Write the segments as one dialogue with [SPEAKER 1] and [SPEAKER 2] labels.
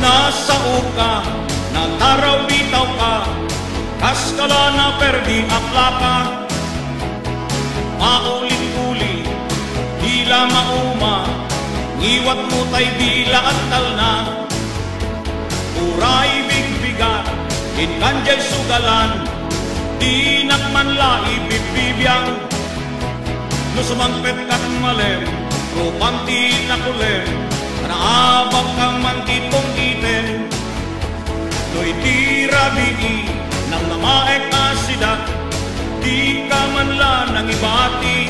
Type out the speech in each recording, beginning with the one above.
[SPEAKER 1] Nasa uka, nataraw bitaw ka, kaskala na perdi aplaka. Maulit-uli, dila mauma, ngiwat mo tay dila at talna. Uray bigbigat, inkanjay sugalan, di nakmanla ibibibiyang. No sumangpet kat malem, rupanti na kulem, naabang kang mantitong iten. No'y di rabii, nang namaek asidak, di ka manla nang ibati.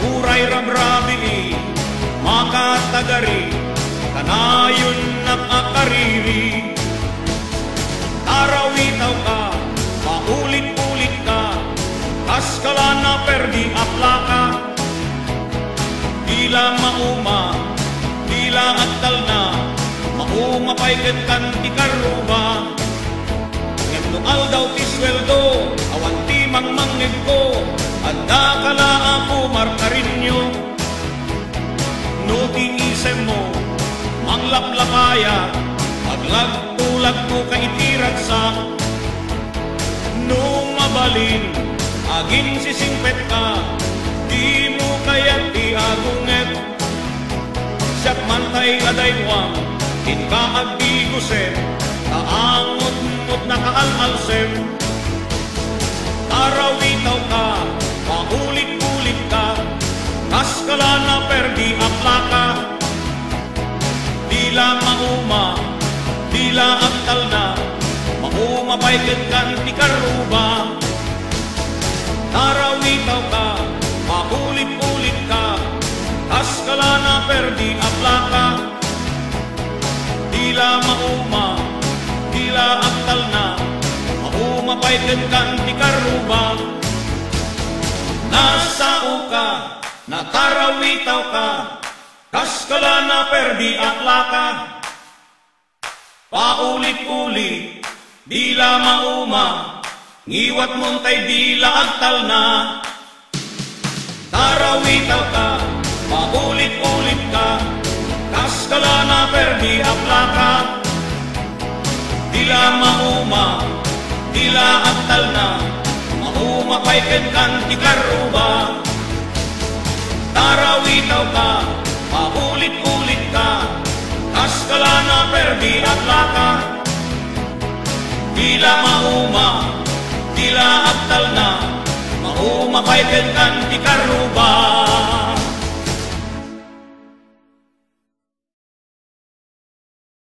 [SPEAKER 1] Uray rabrabii, makatagari, kanayon nakakariri. Tarawitaw ka, paulit-ulit ka, kaskala na perdi aplaka. Dila mauma, dila aktal na, mauma paiket kan ti karuba. Ngem aldaw ti sweldo, awan ti mangmangeg ko, anda kala ako markarinyo. No ti isem mo, manglaplapaya, maglag-tulag mo kaitirat sa. No mabalin, aging sisingpet ka, di mo kaya ti agunget. Siyak mantay adaywang, inka agdigusen, taangot-ngot na kaalalsem. Tarawitaw ka, paulit-ulit ka, kaskala na perdi aplaka. Dila mauma, dila aktal na, mauma paiket kan ti karuba. Tarawitaw ka, paulit-ulit ka, kaskala na perdi aplaka. Dila mauma, dila aktal na, mauma paiket kan ti karuba. Nasa uka, natarawitaw ka, kaskala na perdi aplaka. Paulit-ulit, dila mauma, ngiwat montay dila agtal na. Tarawitaw ka, paulit-ulit ka, kaskala na perdi aplaka. Dila mauma, dila agtal na, mauma paiket kan ti karuba. Tarawitaw ka, paulit-ulit ka, kaskala na perdi aplaka. Dila mauma, dila aktal na, mauma paiket kan ti karuba.